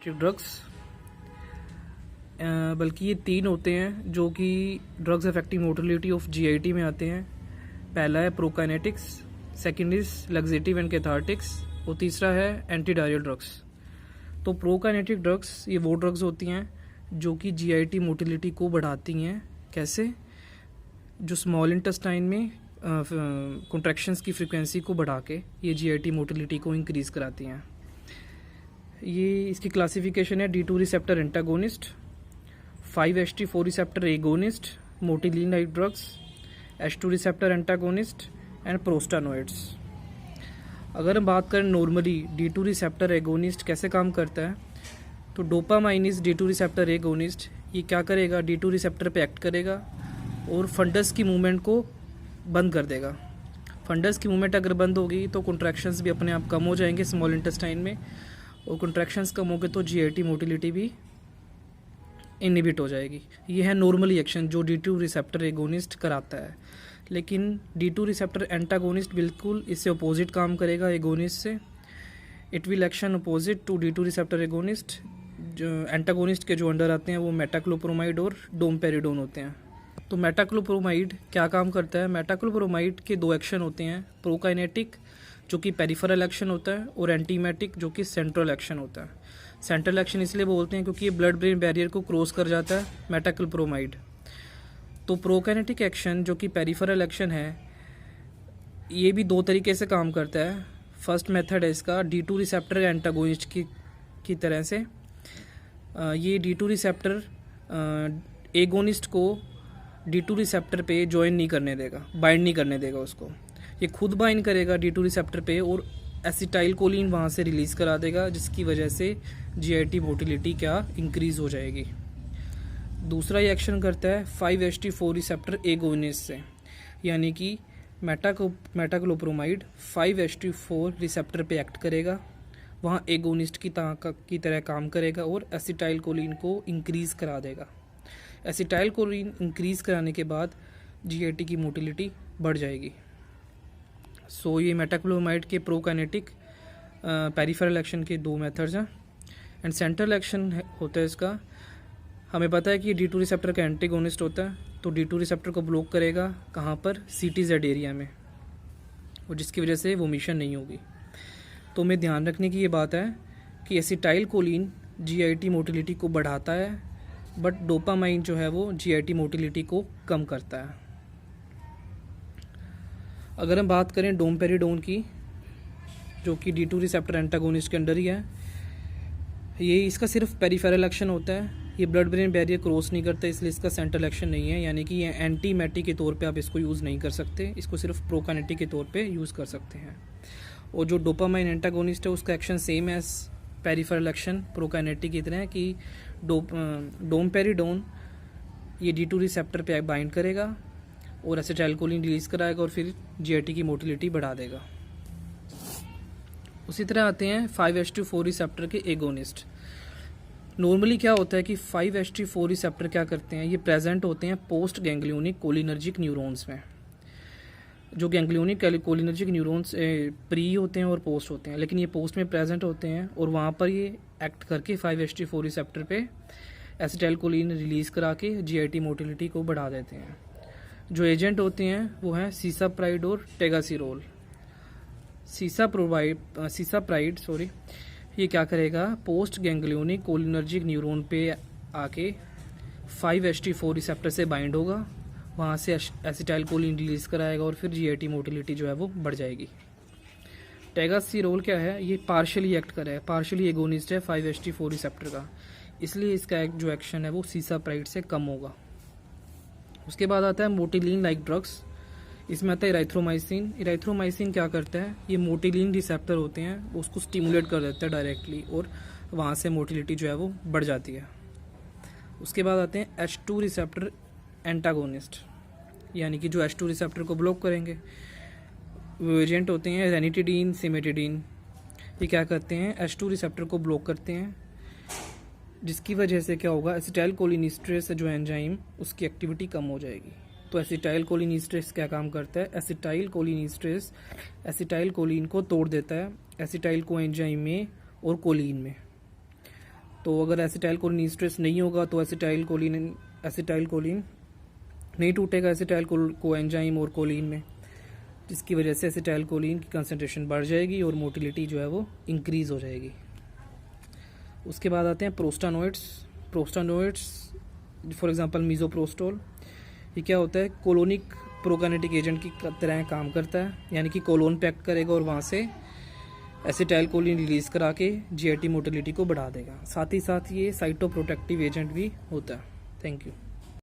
Prokinetic drugs, बल्कि ये 3 होते हैं जो कि drugs affecting motility of GIT में आते हैं। पहला है prokinetics, second is laxative and cathartics और तीसरा है एंटी डायरियल ड्रग्स। तो प्रोकाइनेटिक ड्रग्स ये वो ड्रग्स होती हैं जो कि जीआईटी मोटिलिटी को बढ़ाती हैं। कैसे? जो स्मॉल इंटेस्टाइन में कॉन्ट्रैक्शंस की फ्रीक्वेंसी को बढ़ा के ये जीआईटी मोटिलिटी को इंक्रीज़ कराती हैं। ये इसकी क्लासिफिकेशन है D2 receptor antagonist, 5-HT4 receptor agonist, motilin like drugs, H2 receptor antagonist and prostanoids. अगर हम बात करें नॉर्मली D2 रिसेप्टर एगोनिस्ट कैसे काम करता है, तो dopamine is D2 receptor agonist. ये क्या करेगा? D2 रिसेप्टर पे एक्ट करेगा और फंडस की मूवमेंट को बंद कर देगा। फंडस की मूवमेंट अगर बंद होगी तो कॉन्ट्रैक्शंस भी अपने आप कम हो जाएंगे स्मॉल इंटेस्टाइन में, और कॉन्ट्रैक्शंस कम हो गए तो जीआईटी मोटिलिटी भी इनहिबिट हो जाएगी। ये है नॉर्मली एक्शन जो D2 रिसेप्टर एगोनिस्ट कराता है। लेकिन D2 रिसेप्टर एंटागोनिस्ट बिल्कुल इससे अपोजिट काम करेगा एगोनिस्ट से। It will action opposite to D2 receptor agonist. जो एंटागोनिस्ट के जो अंडर आते हैं वो मेटाक्लोप्रोमाइड और डोमपेरिडोन होते हैं। तो मेटाक्लोप्रोमाइड क्या काम करता है? मेटाक्लोप्रोमाइड के 2 एक्शन होते हैं, प्रोकाइनेटिक जो कि पेरिफेरल एक्शन होता है और एंटीमेटिक जो कि सेंट्रल एक्शन होता है। सेंट्रल एक्शन इसलिए बोलते हैं क्योंकि ये ब्लड ब्रेन बैरियर को क्रॉस कर जाता है मेटाक्लोप्रोमाइड। तो प्रोकाइनेटिक एक्शन जो कि पेरिफेरल एक्शन है ये भी 2 तरीके से काम करता है। फर्स्ट मेथड है इसका D2 रिसेप्टर एंटागोनिस्ट की तरह से। ये D2 रिसेप्टर एगोनिस्ट को D2 रिसेप्टर पे ज्वाइन नहीं करने देगा, बाइंड नहीं करने देगा उसको। ये खुद बाइंड करेगा D2 रिसेप्टर पे और एसिटाइल कोलिन वहाँ से रिलीज़ करा देगा, जिसकी वजह से जीआईटी मोटिलिटी क्या इंक्रीज़ हो जाएगी। दूसरा ये एक्शन करता है 5-HT4 रिसेप्टर एगोनिस्ट से, यानी कि मेटाक्लोप्रोमाइड 5-HT4 रिसेप्टर पे एक्ट करेगा, वहाँ एगोनिस्ट की तरह काम करेगा और एसिटाइल कोलिन को इंक्रीज़ करा देगा। एसिटाइल कोलिन इंक्रीज़ कराने के बाद जीआईटी की मोटिलिटी बढ़ जाएगी। सो ये मेटाक्लोप्रोमाइड के प्रोकाइनेटिक पेरिफेरल एक्शन के 2 मेथड्स हैं। एंड सेंट्रल एक्शन होता है इसका। हमें पता है कि D2 रिसेप्टर का एंटागोनिस्ट होता है, तो D2 रिसेप्टर को ब्लॉक करेगा कहाँ पर? CTZ एरिया में, और जिसकी वजह से वोमिशन नहीं होगी। तो हमें ध्यान रखने की ये बात है कि एसिटाइल कोलिन जीआईटी मोटिलिटी को बढ़ाता है, बट डोपामाइन जो है वो जीआईटी मोटिलिटी को कम करता है। अगर हम बात करें डोमपेरिडोन की, जो कि D2 रिसेप्टर एंटागोनिस्ट के अंडर ही है, ये इसका सिर्फ पेरिफेरल एक्शन होता है। ये ब्लड ब्रेन बैरियर क्रॉस नहीं करता, इसलिए इसका सेंट्रल एक्शन नहीं है, यानी कि ये एंटीमेटिक के तौर पे आप इसको यूज़ नहीं कर सकते, इसको सिर्फ प्रोकाइनेटिक के तौर पे यूज़ कर सकते हैं। और जो डोपामाइन एंटागोनिस्ट है उसका action same as peripheral action prokinetic की तरह है कि डोमपेरिडोन ये D2 रिसेप्टर पे बाइंड करेगा और एसिटाइलकोलिन रिलीज़ कराएगा और फिर जीआईटी की मोटिलिटी बढ़ा देगा। उसी तरह आते हैं 5-HT4 रिसेप्टर के एगोनिस्ट। नॉर्मली क्या होता है कि 5-HT4 रिसेप्टर क्या करते हैं, ये प्रेजेंट होते हैं पोस्ट गैंग्लियोनिक कोलिनर्जिक न्यूरॉन्स में। जो गैंग्लियोनिक कोलिनर्जिक न्यूरॉन्स प्री होते हैं और पोस्ट होते हैं, लेकिन ये पोस्ट में प्रेजेंट होते हैं और वहाँ पर ये एक्ट करके 5-HT4 रिसेप्टर पे एसिटाइलकोलिन रिलीज़ करा के जीआईटी मोटिलिटी को बढ़ा देते हैं। जो एजेंट होते हैं वो हैं सीसाप्राइड और टेगासिरोल। सीसाप्राइड ये क्या करेगा? पोस्ट गैंग्लियोनिक कोलिनर्जिक न्यूरॉन पे आके 5-HT4 रिसेप्टर से बाइंड होगा, वहाँ से एसिटाइलकोलिन रिलीज़ कराएगा और फिर जीआईटी मोटिलिटी जो है वो बढ़ जाएगी। टेगासिरोल क्या है? ये पार्शियली एक्ट करेगा, पार्शियली एगोनिस्ट है 5-HT4 रिसेप्टर का, इसलिए इसका जो एक्शन है वो सीसाप्राइड से कम होगा। उसके बाद आता है मोटिलिन लाइक ड्रग्स। इसमें आता है इराइथ्रोमाइसिन। इराइथ्रोमाइसिन क्या करता है? ये मोटिलिन रिसेप्टर होते हैं, उसको स्टिमुलेट कर देता है डायरेक्टली और वहाँ से मोटिलिटी जो है वो बढ़ जाती है। उसके बाद आते हैं H2 रिसेप्टर एंटागोनिस्ट, यानी कि जो H2 रिसेप्टर को ब्लॉक करेंगे। वो एजेंट होते हैं रेनिटिडीन, सिमेटिडीन। ये क्या करते हैं? H2 रिसेप्टर को ब्लॉक करते हैं, जिसकी वजह से क्या होगा? एसिटाइलकोलिनेस्टरेज जो एंजाइम उसकी एक्टिविटी कम हो जाएगी। तो एसिटाइलकोलिनेस्टरेज क्या काम करता है? एसिटाइलकोलिनेस्टरेज एसिटाइलकोलिन को तोड़ देता है एसिटाइल को एंजाइम में और कोलिन में। तो अगर एसिटाइल कोलिन ईस्ट्रेस नहीं होगा तो एसिटाइल कोलिन नहीं टूटेगा एसिटाइल कोएंजाइम और कोलिन में, जिसकी वजह से एसिटाइल कोलिन की कंसनट्रेशन बढ़ जाएगी और मोटिलिटी जो है वो इंक्रीज़ हो जाएगी। उसके बाद आते हैं प्रोस्टानोइड्स फॉर एग्जांपल मीज़ोप्रोस्टोल। ये क्या होता है, कोलोनिक प्रोकाइनेटिक एजेंट की तरह काम करता है, यानी कि कोलोन पे एक्ट करेगा और वहाँ से एसिटाइल कोलिन रिलीज़ करा के जीआईटी मोटिलिटी को बढ़ा देगा। साथ ही साथ ये साइटोप्रोटेक्टिव एजेंट भी होता है। Thank you.